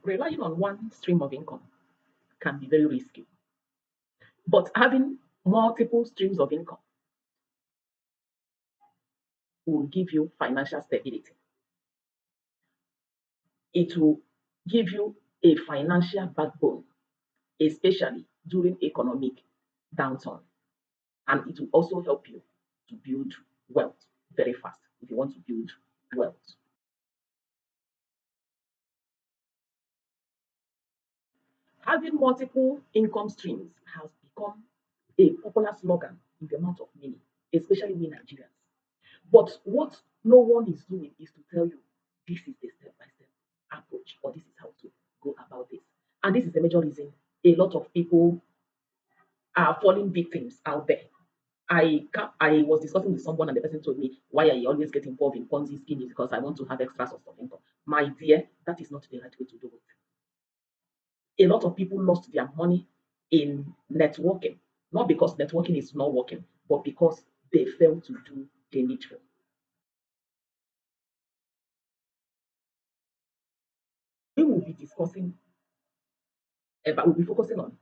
Relying on one stream of income can be very risky, but having multiple streams of income will give you financial stability. It will give you a financial backbone, especially during economic downturn. And it will also help you to build wealth very fast if you want to build wealth. Having multiple income streams has become a popular slogan in the mouth of many, especially we Nigerians. But what no one is doing is to tell you this is the step by step approach, or this is how to go about this. And this is the major reason a lot of people are falling victims out there. I was discussing with someone and the person told me, why are you always get involved in Ponzi schemes? Because I want to have extra source of income. My dear, that is not the right way to do it. A lot of people lost their money in networking, not because networking is not working, but because they failed to do the needful. We will be discussing about, we'll be focusing on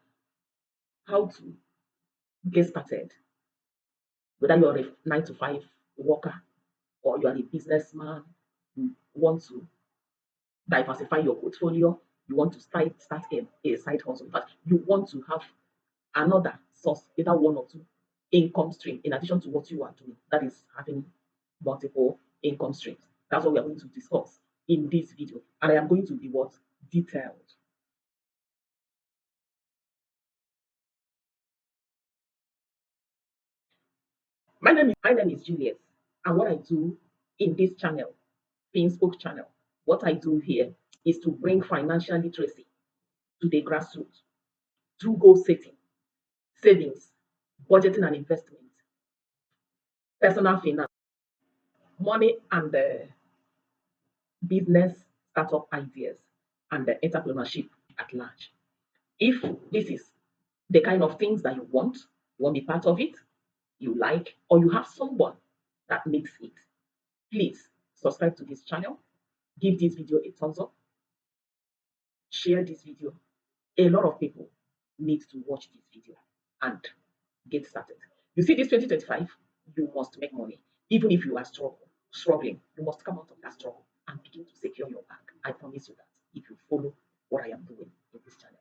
how to get started, whether you're a 9 to 5 worker or you are a businessman, you want to diversify your portfolio, you want to start a side hustle. In fact, you want to have another source, either one or two income stream in addition to what you are doing. That is having multiple income streams. That's what we are going to discuss in this video. And I am going to be what? Detailed. My name is Juliet, and what I do in this channel, Finspoke channel, what I do here is to bring financial literacy to the grassroots through goal setting, savings, budgeting and investment, personal finance, money and business startup ideas, and the entrepreneurship at large. If this is the kind of things that you want to be part of it, you like, or you have someone that needs it, please subscribe to this channel, give this video a thumbs up, share this video. A lot of people need to watch this video and get started. You see, this 2025, you must make money. Even if you are struggling, you must come out of that struggle and begin to secure your bank. I promise you that if you follow what I am doing in this channel.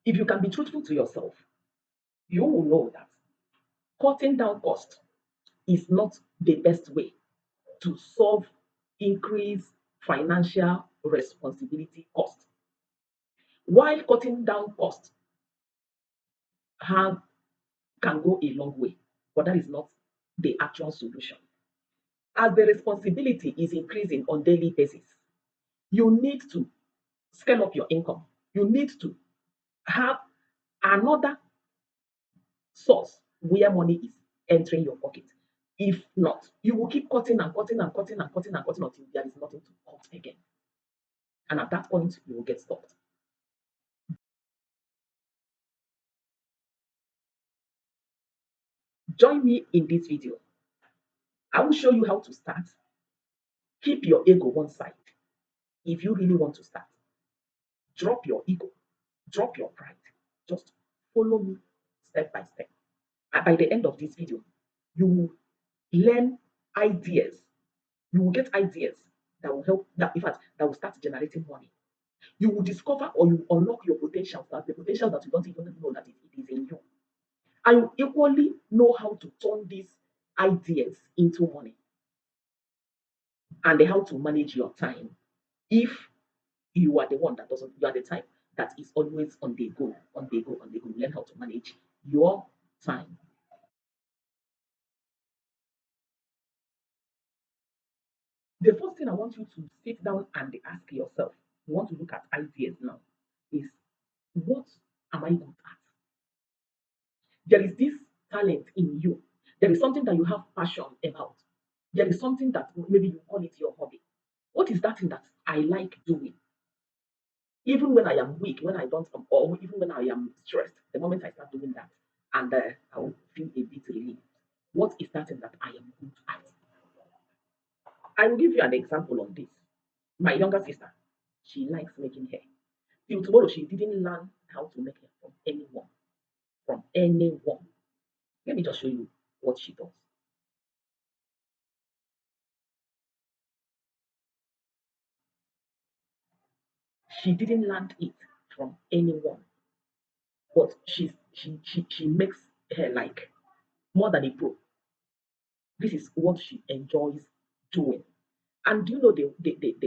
If you can be truthful to yourself, you will know that cutting down cost is not the best way to solve increased financial responsibility cost. While cutting down cost have, can go a long way, but that is not the actual solution. As the responsibility is increasing on daily basis, you need to scale up your income. You need to have another source where money is entering your pocket. If not, you will keep cutting and cutting and cutting and cutting and cutting until there is nothing to cut again. And at that point, you will get stopped. Join me in this video. I will show you how to start. Keep your ego one side. If you really want to start, drop your ego, drop your pride. Just follow me step by step. And by the end of this video, you will learn ideas. You will get ideas that will help, that in fact, that will start generating money. You will discover or you unlock your potential, that the potential that you don't even know that it is in you. And you equally know how to turn these ideas into money and how to manage your time. If you are the one that doesn't, you are the type that is always on the go, on the go, on the go. Learn how to manage your time. The first thing I want you to sit down and ask yourself, you want to look at ideas now, is what am I good at? There is this talent in you. There is something that you have passion about. There is something that maybe you call it your hobby. What is that thing that I like doing? Even when I am weak, when I don't, or even when I am stressed, the moment I start doing that, and I will feel a bit relieved. What is that thing that I am good at? I will give you an example on this. My younger sister, she likes making hair. Till tomorrow, she didn't learn how to make hair from anyone. From anyone. Let me just show you what she does. She didn't learn it from anyone, but she makes hair like more than a pro. This is what she enjoys doing. And do you know the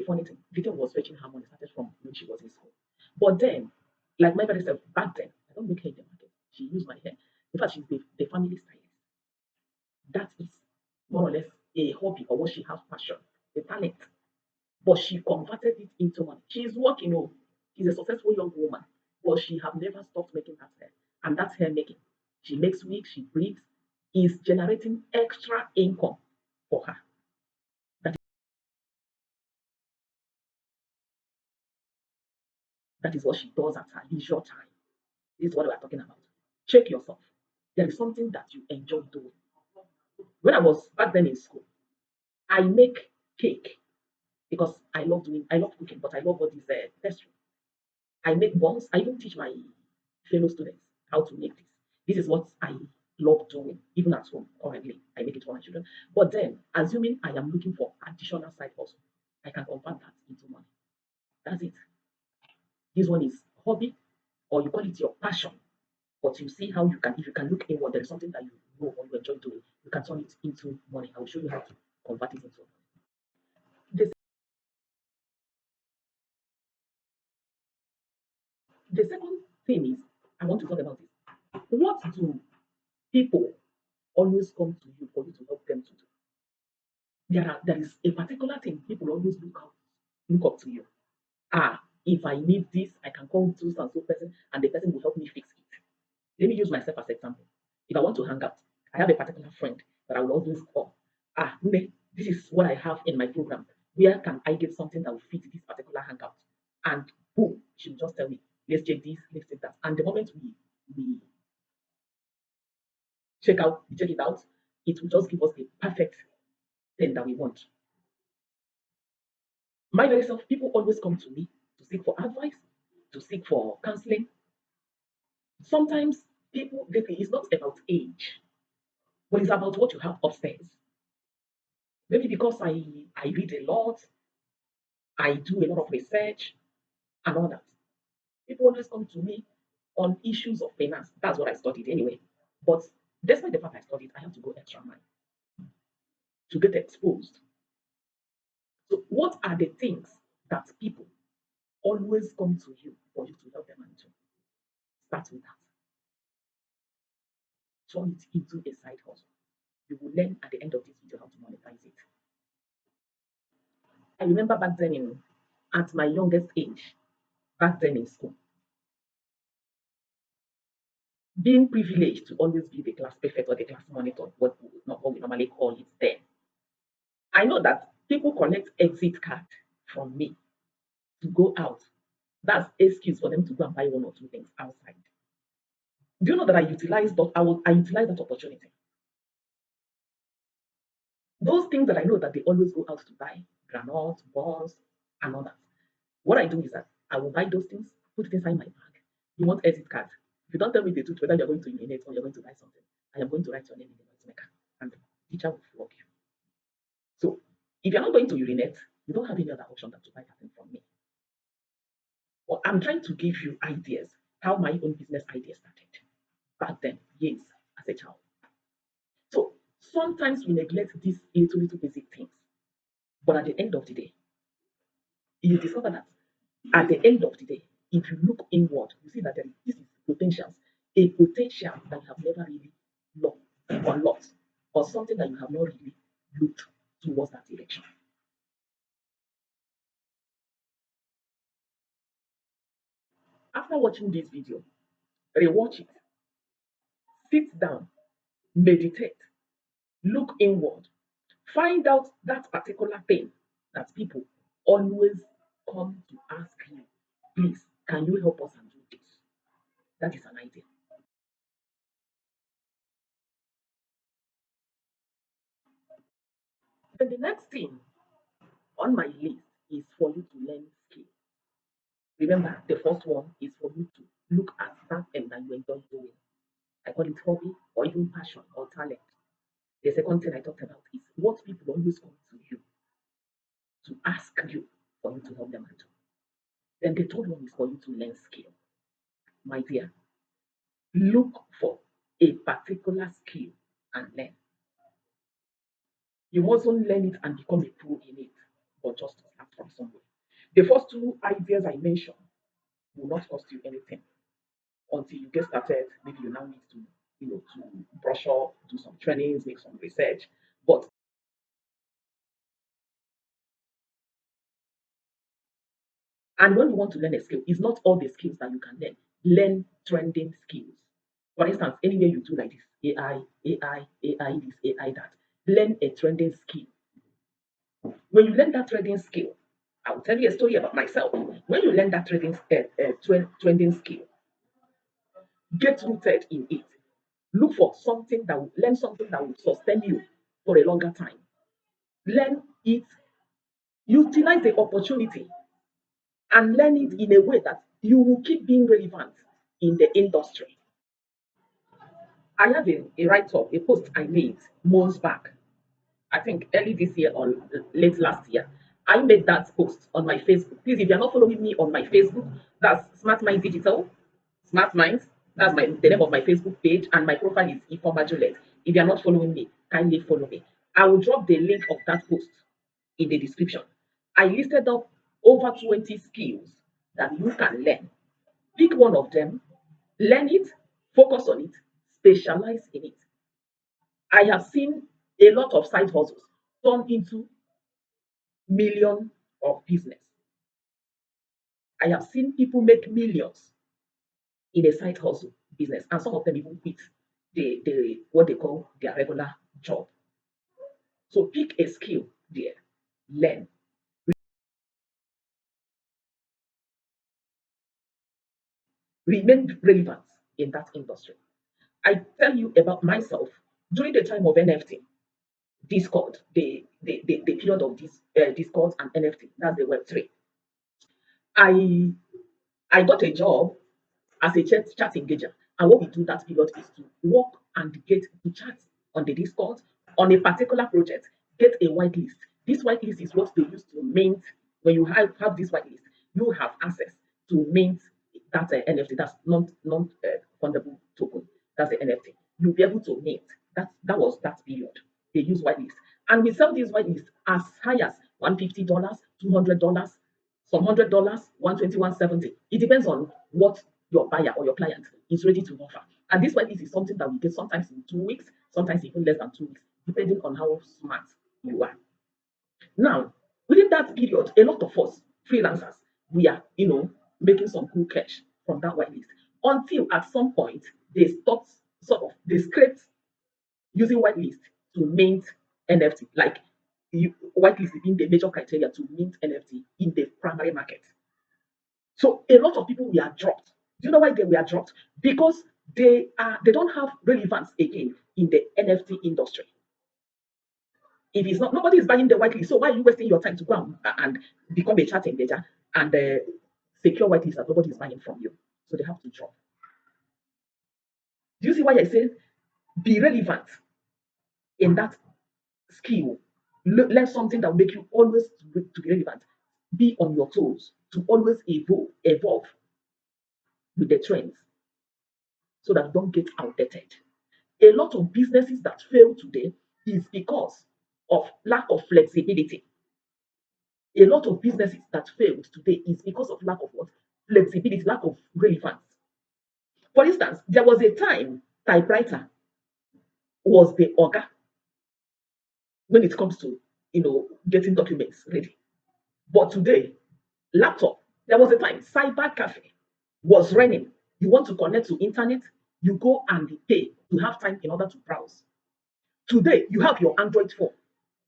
funny thing? The thing was fetching her money started from when she was in school. But then, like my brother said, back then, I don't make hair in the market. She used my hair. In fact, she's the family stylist. That is more or less a hobby or what she has passion, the talent. But she converted it into money. She's working, oh, she's a successful young woman, but she have never stopped making that hair. And that's hair making. She makes wigs, she breeds, is generating extra income for her. That, that is what she does at her leisure time. This is what we're talking about. Check yourself. There is something that you enjoy doing. When I was back then in school, I make cake because I love cooking, but I love all these pastry. I make buns. I even teach my fellow students how to make this. This is what I love doing, even at home currently. I make it for my children. But then, assuming I am looking for additional side hustle, I can convert that into money. That's it. This one is hobby, or you call it your passion. But you see how you can, if you can look inward, there is something that you know or you enjoy doing, you can turn it into money. I will show you how to convert it into money. The, the second thing is, I want to talk about is what do people always come to you for you to help them to do? There is a particular thing people always look up to you. Ah, if I need this, I can call so and so person, and the person will help me fix it. Let me use myself as example. If I want to hang out, I have a particular friend that I will always call. Ah, Nne, this is what I have in my program. Where can I get something that will fit this particular hangout? And boom, she will just tell me, let's check this, let's check that. And the moment we check it out, it will just give us the perfect thing that we want. My very self, people always come to me to seek for advice, to seek for counseling. Sometimes it's not about age, but it's about what you have upstairs. Maybe because I read a lot, I do a lot of research and all that. People always come to me on issues of finance. That's what I studied anyway. But despite the fact I studied, I have to go extra mile to get exposed. So, what are the things that people always come to you for you to help them and to start with that? Turn it into a side hustle. You will learn at the end of this video how to monetize it. I remember back then at my youngest age, back then in school, being privileged to always be the class prefect or the class monitor, what we normally call it then. I know that people collect exit card from me to go out. That's excuse for them to go and buy one or two things outside. Do you know that I utilize that opportunity? Those things that I know that they always go out to buy, granola, buns, and all that. What I do is that I will buy those things, put it inside my bag. You want exit card? If you don't tell me the truth, whether you're going to urinate or you're going to buy something, I am going to write your name in the noise maker, and the teacher will flog you. So if you're not going to urinate, you don't have any other option than to buy that thing from me. But I'm trying to give you ideas how my own business idea started back then, years as a child. So sometimes we neglect these little basic things, but at the end of the day, you discover that at the end of the day, if you look inward, you see that this is potentials, a potential that you have never really looked or lost, or something that you have not really looked towards that direction. After watching this video, rewatch it, sit down, meditate, look inward, find out that particular thing that people always come to ask you, please, can you help us and do this? That is an idea. Then the next thing On my list is for you to learn skill. Remember, the first one is for you to look at that thing that you enjoy doing. I call it hobby or even passion or talent. The second thing I talked about is what people always come to you to ask you for you to help them do. Then the third one is for you to learn skill. My dear, look for a particular skill and learn. You mustn't learn it and become a pro in it, but just start from somewhere. The first two ideas I mentioned will not cost you anything until you get started. Maybe you now need to, to brush up, do some trainings, make some research. But and when you want to learn a skill, it's not all the skills that you can learn. Learn trending skills. For instance, anywhere you do like this, AI, this, AI, that. Learn a trending skill. When you learn that trending skill, I'll tell you a story about myself. When you learn that trending skill, get rooted in it. Look for something that will learn something that will sustain you for a longer time. Learn it, utilize the opportunity, and learn it in a way that you will keep being relevant in the industry. I have a write-up, a post I made months back, I think early this year or late last year. I made that post on my Facebook. Please, if you're not following me on my Facebook, that's Smart Mind Digital, Smart Minds. That's the name of my Facebook page, and my profile is Ifoma Juliet. If you're not following me, kindly follow me. I will drop the link of that post in the description. I listed up over 20 skills that you can learn. Pick one of them, learn it, focus on it, specialize in it. I have seen a lot of side hustles turn into million of business. I have seen people make millions in a side hustle business, and some of them even quit the what they call their regular job. So pick a skill there, learn, remain relevant in that industry. I tell you about myself during the time of NFT, Discord, the period of this Discord and NFT, that's the Web3. I I got a job as a chat engager. And what we do that period is to work and get to chat on the Discord on a particular project, get a whitelist. This whitelist is what they use to mint. When you have this whitelist, you have access to mint that NFT. That's non fundable token. That's the NFT. You'll be able to mint. That was that period. They use whitelist, and we sell these whitelists as high as $150, $200, some $100, 120, 170. It depends on what your buyer or your client is ready to offer. And this whitelist is something that we get sometimes in 2 weeks, sometimes even less than 2 weeks, depending on how smart you are. Now, within that period, a lot of us freelancers, we are, making some cool cash from that whitelist until at some point they stopped they scraped using whitelist to mint NFT. Like whitelist being the major criteria to mint NFT in the primary market. So a lot of people were dropped. Do you know why they were dropped? Because they don't have relevance again in the NFT industry. If it's not, nobody is buying the whitelist. So why are you wasting your time to go and become a chat engager and secure whitelist that nobody is buying from you? So they have to drop. Do you see why I say be relevant in that skill? Learn something that will make you always to be relevant. Be on your toes to always evolve with the trends so that you don't get outdated. A lot of businesses that fail today is because of lack of flexibility. A lot of businesses that failed today is because of lack of what? Flexibility, lack of relevance. For instance, there was a time typewriter was the organ when it comes to getting documents ready. But today, laptop, there was a time cyber cafe was running. You want to connect to internet, you go and pay to have time in order to browse. Today, you have your Android phone,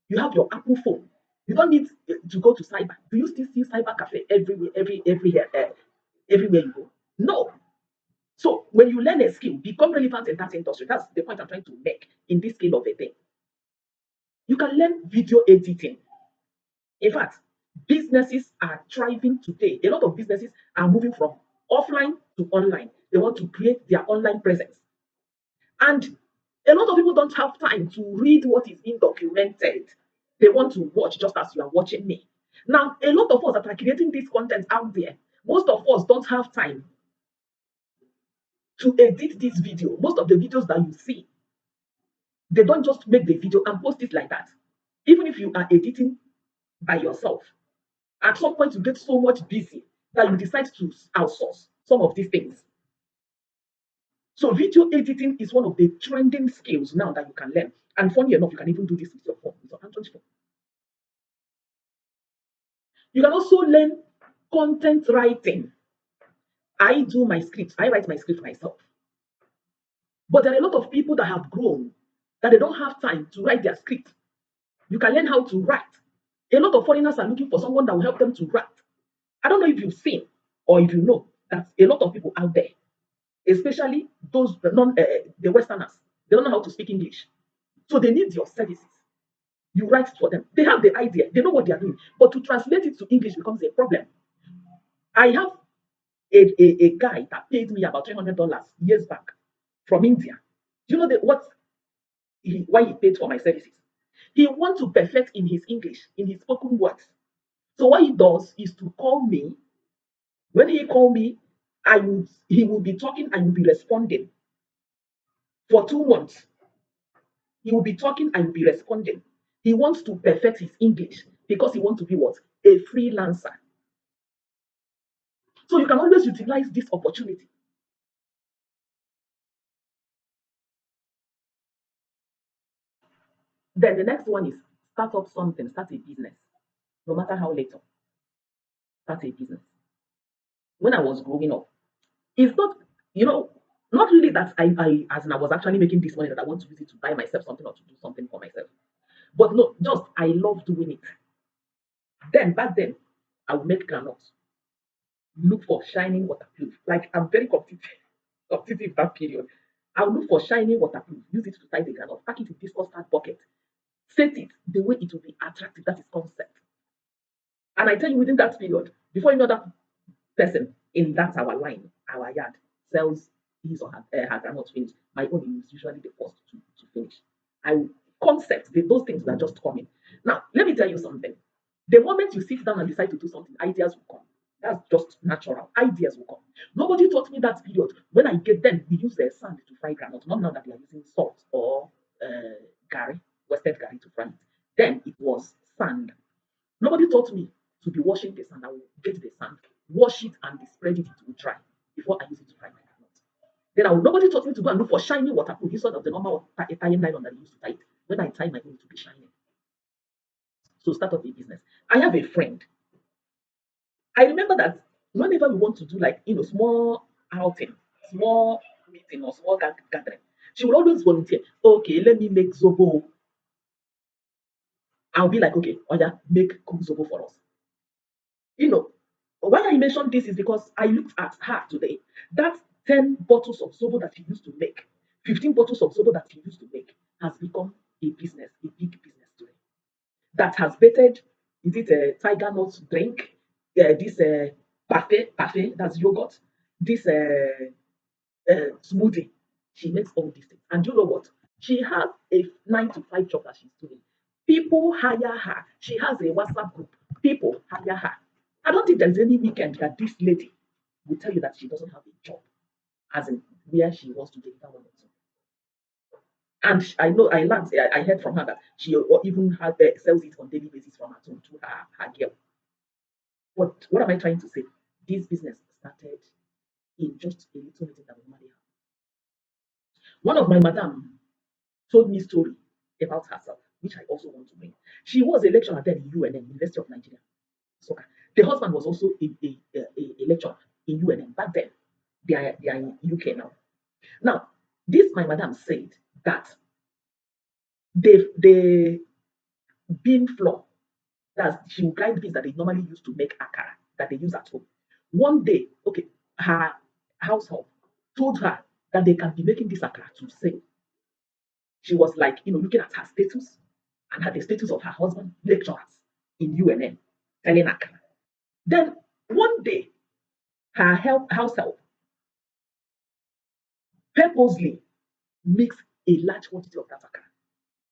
you have your Apple phone. You don't need to go to cyber. Do you still see cyber cafe everywhere, everywhere you go? No. So when you learn a skill, become relevant in that industry. That's the point I'm trying to make in this skill of a thing. You can learn video editing. In fact, businesses are thriving today. A lot of businesses are moving from offline to online. They want to create their online presence. And a lot of people don't have time to read what is being documented. They want to watch just as you are watching me. Now, a lot of us that are creating this content out there, most of us don't have time to edit this video. Most of the videos that you see, they don't just make the video and post it like that. Even if you are editing by yourself, at some point you get so much busy that you decide to outsource some of these things. So video editing is one of the trending skills now that you can learn. And funny enough, you can even do this with your phone, with your Android phone. You can also learn content writing. I do my scripts. I write my script myself. But there are a lot of people that have grown that they don't have time to write their script. You can learn how to write. A lot of foreigners are looking for someone that will help them to write. I don't know if you've seen or if you know that a lot of people out there, especially those the Westerners, they don't know how to speak English. So they need your services. You write for them. They have the idea, they know what they are doing, but to translate it to English becomes a problem. I have a guy that paid me about $300 years back from India. Do you know why he paid for my services? He wants to perfect in his English, in his spoken words. So what he does is to call me. When he call me, he will be talking, I will be responding for 2 months. He will be talking, I will be responding. He wants to perfect his English because he wants to be what? A freelancer. So you can always utilize this opportunity. Then the next one is start up something, start a business. No matter how little, start a business. When I was growing up, it's not, you know, not really that as in I was actually making this money that I want to use it to buy myself something or to do something for myself. But no, just I love doing it. Then back then, I would make granules, look for shining waterproof. Like I'm very competitive that period. I would look for shiny waterproof, use it to tie the granule, pack it in this custard bucket, set it the way it will be attractive. That is concept. And I tell you, within that period, before another person in that our line, our yard, sells his or her granules finished, my own is usually the first to finish. I concept, those things were just coming. Now, let me tell you something. The moment you sit down and decide to do something, ideas will come. That's just natural. Ideas will come. Nobody taught me that period. When I get them, we use the sand to fry granules. Not now that we are using salt or gari, wasted gari to fry it. Then it was sand. Nobody taught me to be washing the sand. I will get the sand, wash it, and spread it, it will dry before I use it to fry my granules. Then nobody taught me to go and look for shiny waterproof instead of the normal tying nylon that I used to tie it. When I tie my own, to be shiny. So start up a business. I have a friend. I remember that whenever we want to do like small outing, small meeting or small gathering, she will always volunteer. Okay, let me make zobo. I'll be like, okay, oh yeah, make cook zobo for us. You know, why I mentioned this is because I looked at her today. That 10 bottles of zobo that she used to make, 15 bottles of zobo that she used to make has become a business, a big business today. That has bettered, is it a tiger nut drink, this parfait, that's yogurt, this smoothie. She makes all these things. And you know what? She has a 9 to 5 job that she's doing. People hire her. She has a WhatsApp group. People hire her. I don't think there's any weekend that this lady will tell you that she doesn't have a job, as in where she wants to deliver one or two. And I know I learned, I heard from her that she even sells it on daily basis from her to her girl. But what am I trying to say? This business started in just a little meeting that we normally have. One of my madam told me a story about herself, which I also want to bring. She was a lecturer then in UNM, University of Nigeria. So the husband was also a lecturer in UNM back then. They are in UK now. Now, this my madam said that the bean flour that she will grind beans that they normally use to make akara that they use at home. One day, okay, her household told her that they can be making this akara to sell. She was like, looking at her status and at the status of her husband, lecturers. in UNN selling akara. Then one day, her house help purposely mix a large quantity of that akara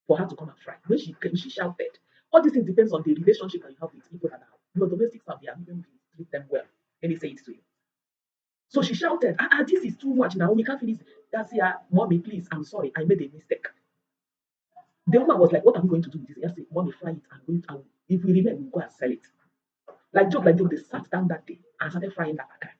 for her to come and fry. When she came, she shouted. All these things depends on the relationship that you have with people that are your domestic family and even treat them well. Let me say it to you. So she shouted, this is too much now. We can't finish. That's yeah, mommy, please. I'm sorry. I made a mistake. The woman was like, what are we going to do with this? I said, mommy, fry it and wait. And if we remain, we'll go and sell it. Like joke, they sat down that day and started frying that akara.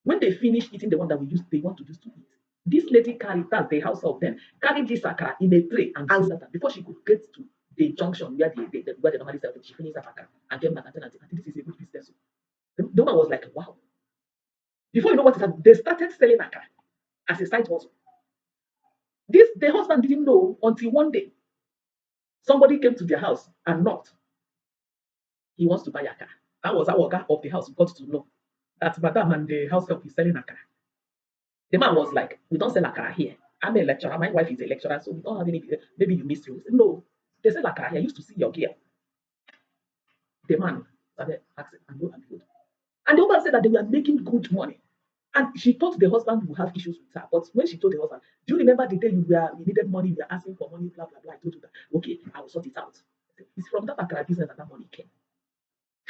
When they finished eating the one that they want to use to eat, this lady carried that the house of them carried this akara in a tray and sold that before she could get to the junction where they normally sell it. She finished that akara and came back and said, I think this is a good business. The woman was like, wow. Before you know what is happening, they started selling akara as a side hustle. The husband didn't know until one day somebody came to their house and knocked. He wants to buy akara. That was our guy of the house got to know that Madam and the house help is selling akara. The man was like, we don't sell akara here. I'm a lecturer. My wife is a lecturer, so we don't have any. Maybe you missed you. No, they sell akara here. I used to see your girl. The man started asking, and lo and behold. And the woman said that they were making good money. And she thought the husband would have issues with her. But when she told the husband, do you remember the day you needed money, you were asking for money, blah, blah, blah. I told you that, okay, I will sort it out. It's from that akara business that money came.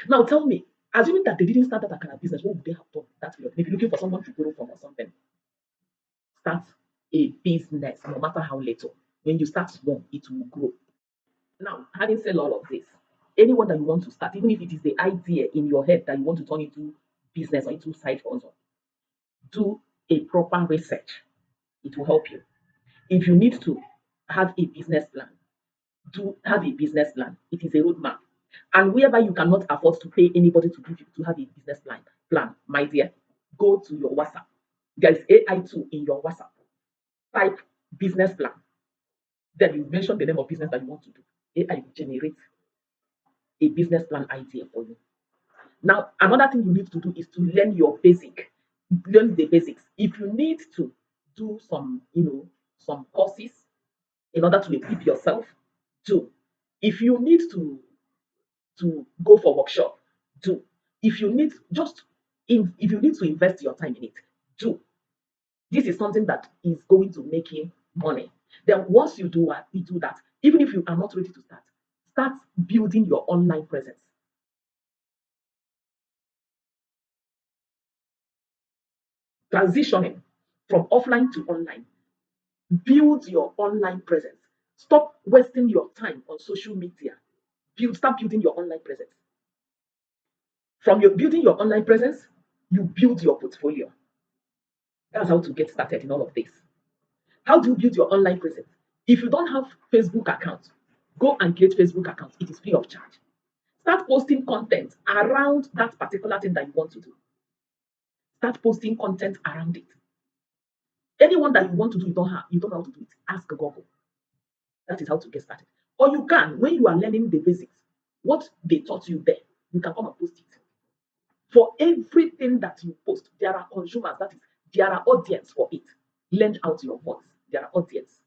Now tell me, assuming that they didn't start that akara business, what would they have done that period? Maybe looking for someone to borrow from or something. Start a business, no matter how little. When you start small, it will grow. Now, having said all of this, anyone that you want to start, even if it is the idea in your head that you want to turn into business or into side hustle, do a proper research. It will help you. If you need to have a business plan, do have a business plan. It is a roadmap. And wherever you cannot afford to pay anybody to give you to have a business plan, my dear, go to your WhatsApp. There is AI tool in your WhatsApp. Type business plan. Then you mention the name of business that you want to do. AI will generate a business plan idea for you. Now, another thing you need to do is to learn the basics. If you need to do some courses in order to equip yourself, do. If you need to go for workshop, do. If you need if you need to invest your time in it, do. This is something that is going to make you money. Then once you do that, even if you are not ready to start building your online presence. Transitioning from offline to online. Build your online presence. Stop wasting your time on social media. Start building your online presence. From your building your online presence, you build your portfolio. That's how to get started in all of this. How do you build your online presence? If you don't have Facebook account, go and create Facebook account. It is free of charge. Start posting content around that particular thing that you want to do. Start posting content around it. Anyone that you want to do, you don't know how to do it. Ask Google. That is how to get started. Or you can, when you are learning the basics, what they taught you there, you can come and post it. For everything that you post, there are consumers, that is, there are audience for it. Lend out your voice. There are audience.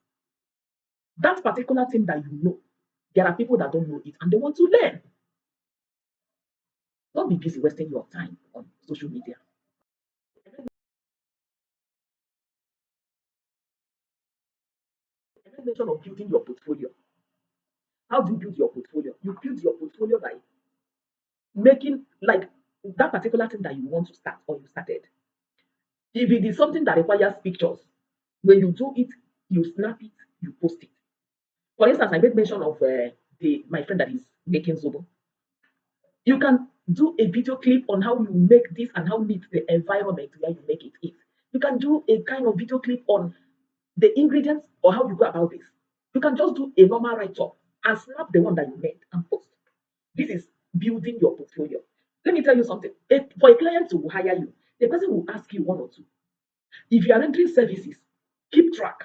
That particular thing that you know, there are people that don't know it and they want to learn. Don't be busy wasting your time on social media. I made mention of building your portfolio. How do you build your portfolio? You build your portfolio by making like that particular thing that you want to start or you started. If it is something that requires pictures, when you do it, you snap it, you post it. For instance, I made mention of my friend that is making zobo. You can do a video clip on how you make this and how neat the environment where you make it is. You can do a kind of video clip on the ingredients or how you go about this. You can just do a normal write-up and snap the one that you made and post. This is building your portfolio. Let me tell you something. For a client to hire you, the person will ask you one or two. If you are rendering services, keep track.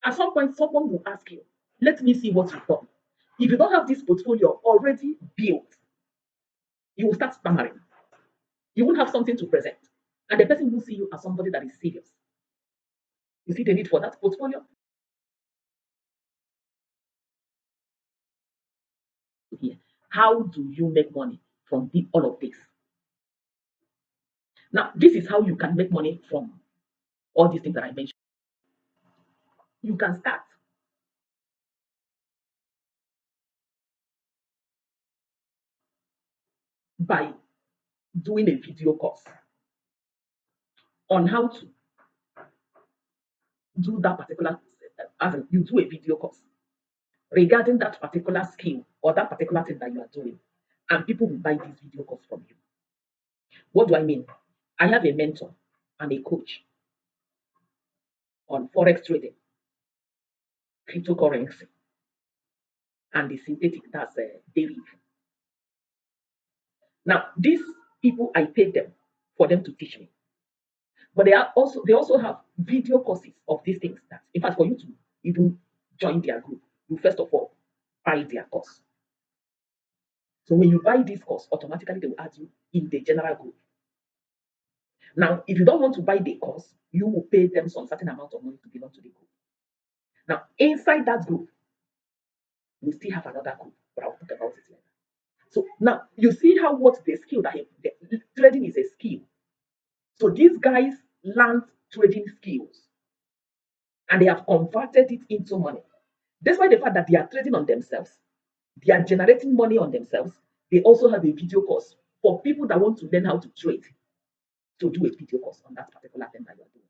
At some point, someone will ask you, let me see what you've done. If you don't have this portfolio already built, you will start stammering. You won't have something to present. And the person will see you as somebody that is serious. You see the need for that portfolio here. how do you make money from all of this? Now, this is how you can make money from all these things that I mentioned. You can start by doing a video course on how to do that particular, as in you do a video course regarding that particular skill or that particular thing that you are doing, and people will buy this video course from you. What do I mean? I have a mentor and a coach on forex trading, cryptocurrency, and the synthetic, that's dairy. Now, these people, I paid them for them to teach me, but they also have video courses of these things. That, in fact, for you to even join their group, you first of all buy their course. So when you buy this course, automatically they will add you in the general group. Now, if you don't want to buy the course, you will pay them some certain amount of money to belong to the group. Now, inside that group, we still have another group, but I'll talk about it later. So now you see how what the skill that the trading is a skill. So these guys learned trading skills and they have converted it into money. Despite the fact that they are trading on themselves, they are generating money on themselves. They also have a video course for people that want to learn how to trade, to do a video course on that particular thing that you are doing,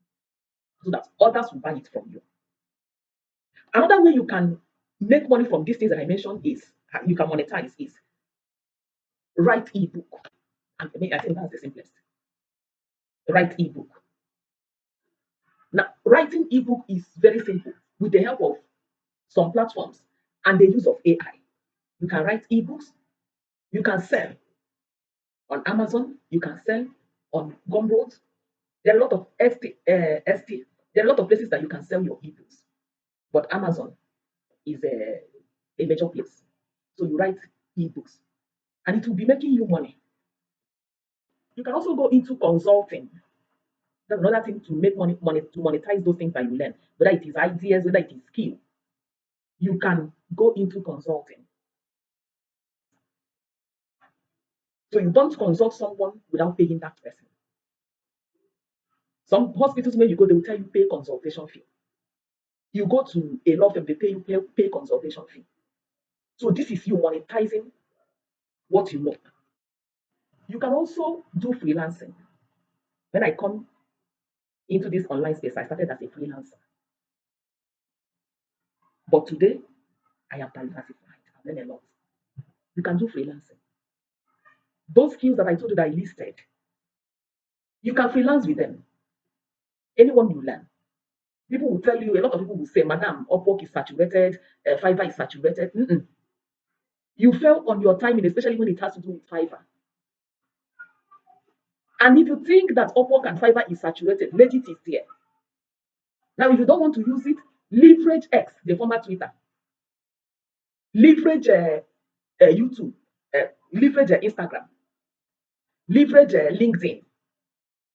so that others will buy it from you. Another way you can make money from these things that I mentioned is you can monetize is write ebook. I think that's the simplest. Write ebook. Now, writing ebook is very simple with the help of some platforms and the use of AI. You can write ebooks, you can sell on Amazon, you can sell on Gumroad. There are a lot of there are a lot of places that you can sell your ebooks, but Amazon is a major place. So you write ebooks and it will be making you money. You can also go into consulting. That's another thing to make money to monetize those things that you learn, whether it is ideas, whether it is skill. You can go into consulting. So you don't consult someone without paying that person. Some hospitals, when you go, they will tell you pay consultation fee. You go to a law firm, they pay consultation fee. So this is you monetizing what you know. You can also do freelancing. When I come into this online space, I started as a freelancer. But today, I have diversified. I've learned a lot. You can do freelancing. Those skills that I told you that I listed, you can freelance with them. Anyone you learn. People will tell you, a lot of people will say, Madam, Upwork is saturated, Fiverr is saturated. You fell on your timing, especially when it has to do with Fiverr. And if you think that Upwork and Fiverr is saturated, legit is there. Now, if you don't want to use it, leverage X, the former Twitter. Leverage YouTube. Leverage Instagram. Leverage LinkedIn.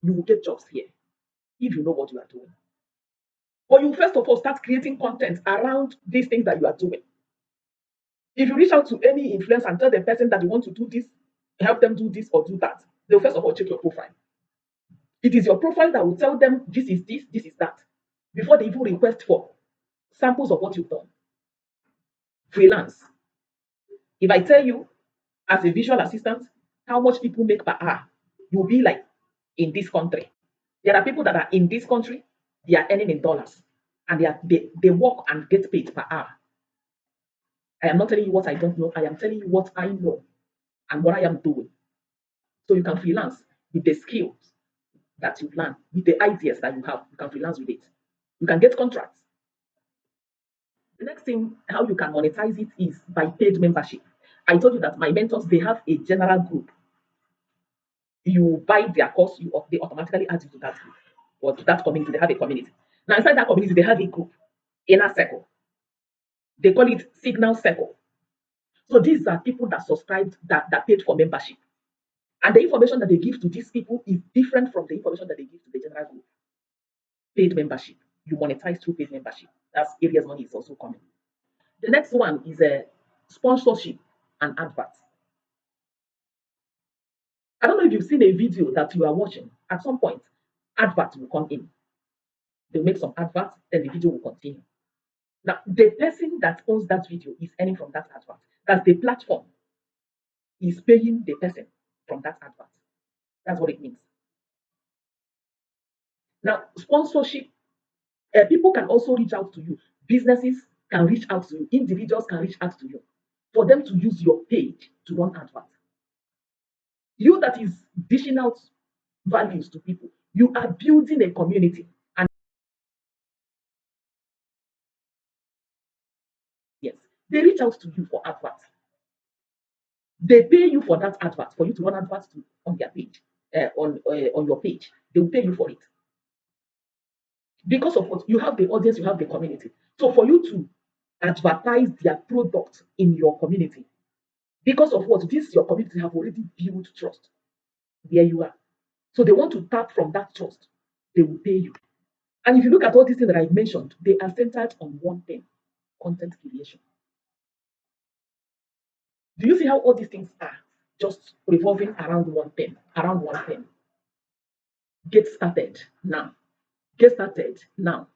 You will get jobs here if you know what you are doing. But you first of all start creating content around these things that you are doing. If you reach out to any influencer and tell the person that you want to do this, help them do this or do that, they'll first of all check your profile. It is your profile that will tell them this is this, this is that, before they even request for samples of what you've done. Freelance. If I tell you as a visual assistant how much people make per hour, you'll be like, in this country. There are people that are in this country, they are earning in dollars, and they work and get paid per hour. I am not telling you what I don't know. I am telling you what I know and what I am doing. So you can freelance with the skills that you've learned, with the ideas that you have. You can freelance with it. You can get contracts. The next thing, how you can monetize it is by paid membership. I told you that my mentors, they have a general group. You buy their course, they automatically add you to that group or to that community. They have a community. Now, inside that community, they have a group, inner circle. They call it signal circle. So these are people that subscribed, that paid for membership. And the information that they give to these people is different from the information that they give to the general group. Paid membership. You monetize through paid membership. That's areas money is also coming. The next one is a sponsorship and adverts. I don't know if you've seen a video that you are watching. At some point, adverts will come in. They'll make some adverts, then the video will continue. Now, the person that owns that video is earning from that advert. That's the platform is paying the person from that advert. That's what it means. Now, sponsorship, people can also reach out to you. Businesses can reach out to you. Individuals can reach out to you for them to use your page to run adverts. You that is dishing out values to people, you are building a community. And yes, they reach out to you for adverts. They pay you for that advert, for you to run adverts on their page, on your page. They will pay you for it. Because of what? You have the audience, you have the community. So for you to advertise their product in your community, because of what? This your community have already built trust where you are. So they want to tap from that trust. They will pay you. And if you look at all these things that I mentioned, they are centered on one thing: content creation. Do you see how all these things are just revolving around one thing? Around one thing. Get started now. Get started now.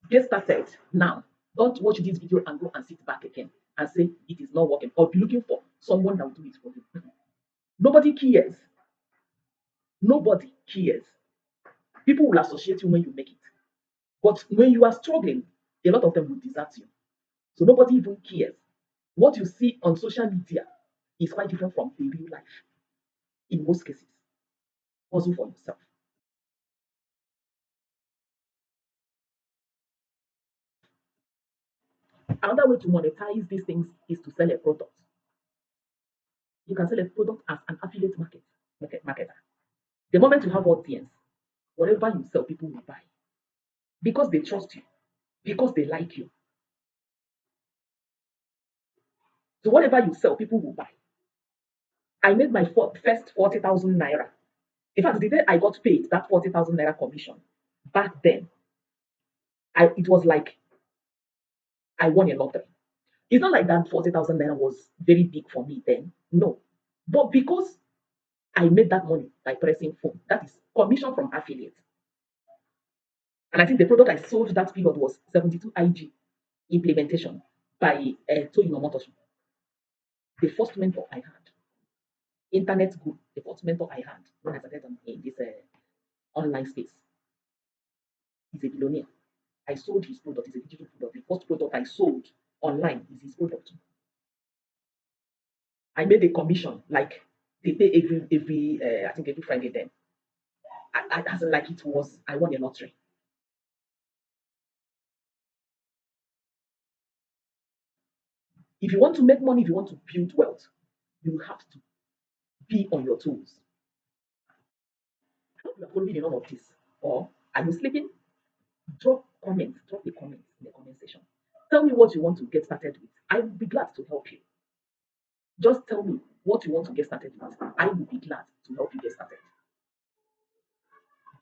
Get started now. Don't watch this video and go and sit back again and say it is not working or be looking for someone that will do it for you. Nobody cares. Nobody cares. People will associate you when you make it. But when you are struggling, a lot of them will desert you. So nobody even cares. What you see on social media is quite different from the real life in most cases. Also for yourself. Another way to monetize these things is to sell a product. You can sell a product as an affiliate marketer. The moment you have audience, whatever you sell, people will buy because they trust you, because they like you. So whatever you sell, people will buy. I made my first 40,000 naira. In fact, the day I got paid that 40,000 naira commission, back then, it was like I won a lottery. It's not like that 40,000 naira was very big for me then. No. But because I made that money by pressing phone, that is commission from affiliate. And I think the product I sold that period was 72 IG implementation by Toyin Omotoshi, the first mentor I had. Internet group, the first mentor I had when I started in this online space. He's a billionaire. I sold his product. It's a digital product. The first product I sold online is his product. I made a commission, like they pay every I think every Friday then. As like it was I won a lottery. If you want to make money, if you want to build wealth, you have to be on your toes. I hope you are following in all of this. Or are you sleeping? Drop comments, drop a comment in the comment section. Tell me what you want to get started with. I will be glad to help you. Just tell me what you want to get started with. I will be glad to help you get started.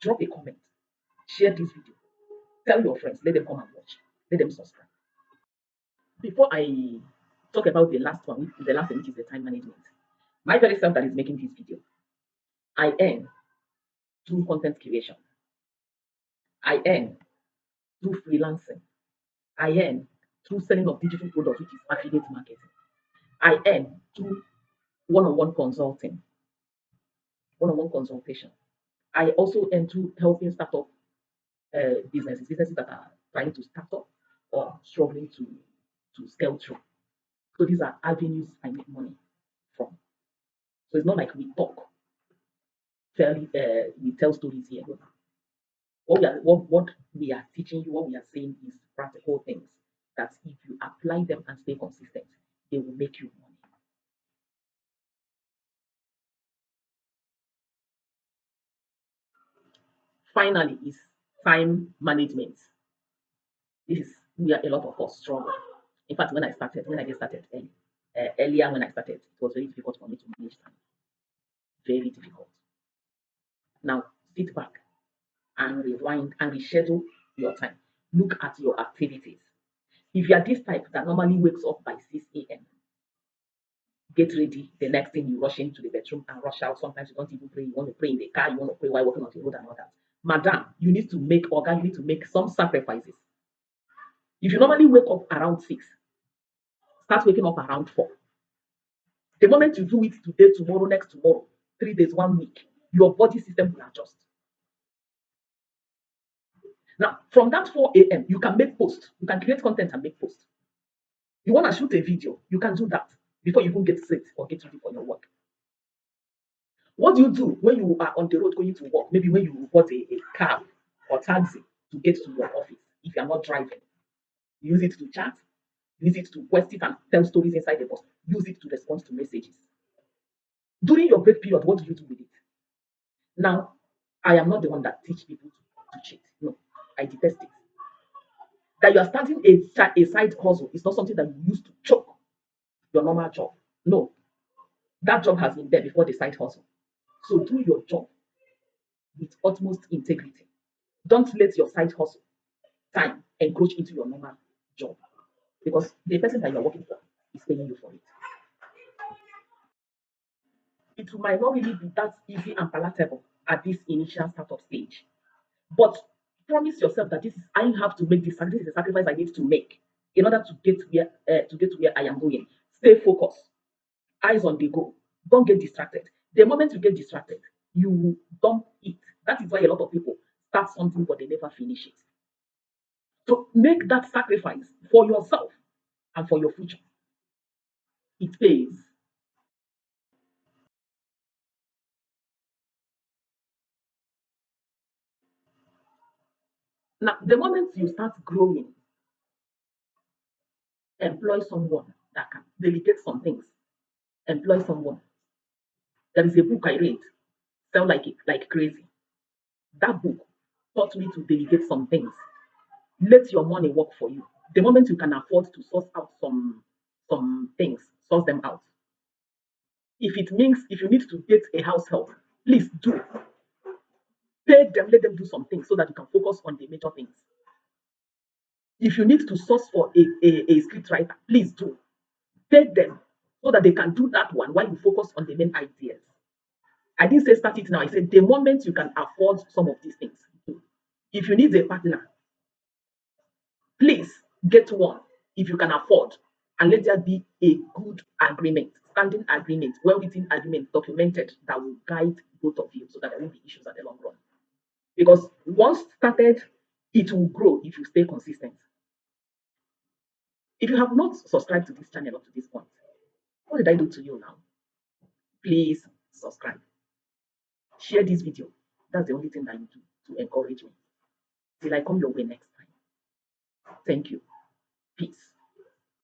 Drop a comment, share this video, tell your friends, let them come and watch, let them subscribe. Before I talk about the last one, the last thing, which is the time management, my very self that is making this video, I earn through content creation. I earn through freelancing. I earn through selling of digital products, which is affiliate marketing. I earn through one-on-one consulting, one-on-one consultation. I also earn through helping startup businesses that are trying to start up or struggling to scale through. So these are avenues I make money from. So it's not like we talk, we tell stories here. What we are teaching you, what we are saying is practical things that if you apply them and stay consistent, they will make you money. Finally, is time management. This is where a lot of us struggle. In fact, when I get started earlier when I started, it was very difficult for me to manage time. Very difficult. Now sit back and rewind and reschedule your time. Look at your activities. If you are this type that normally wakes up by 6 a.m., get ready. The next thing you rush into the bedroom and rush out. Sometimes you don't even pray. You want to pray in the car. You want to pray while walking on the road and all that. Madam, you need to make organ. You need to make some sacrifices. If you normally wake up around 6, start waking up around 4. The moment you do it today, tomorrow, next tomorrow, 3 days, 1 week, your body system will adjust. Now, from that 4 a.m., you can make posts. You can create content and make posts. You want to shoot a video, you can do that before you even get set or get ready for your work. What do you do when you are on the road going to work? Maybe when you bought a cab or taxi to get to your office, if you are not driving, use it to chat, use it to quest it and tell stories inside the bus, use it to respond to messages. During your break period, what do you do with it? Now, I am not the one that teach people to cheat. No, I detest it. That you are starting a side hustle is not something that you use to choke your normal job. No, that job has been there before the side hustle. So do your job with utmost integrity. Don't let your side hustle time encroach into your normal job because the person that you're working for is paying you for it. It might not really be that easy and palatable at this initial startup stage, but promise yourself that this is I have to make this is the sacrifice I need to make in order to get to where I am going. Stay focused, eyes on the goal. Don't get distracted. The moment you get distracted, you dump it. That is why a lot of people start something but they never finish it. So make that sacrifice for yourself and for your future. It pays. Now, the moment you start growing, employ someone that can delegate some things. Employ someone. There is a book I read, Sell like crazy. That book taught me to delegate some things. Let your money work for you. The moment you can afford to source out some things, source them out. If it means if you need to get a house help, please do. Pay them, let them do some things so that you can focus on the major things. If you need to source for a script writer, please do. Pay them so that they can do that one while you focus on the main ideas. I didn't say start it now. I said the moment you can afford some of these things, do. If you need a partner, please get one if you can afford, and let there be a good agreement, standing agreement, well written agreement, documented that will guide both of you so that there won't be issues at the long run. Because once started, it will grow if you stay consistent. If you have not subscribed to this channel up to this point, what did I do to you now? Please subscribe. Share this video. That's the only thing that you do to encourage me. Till I come your way next time. Thank you. Peace.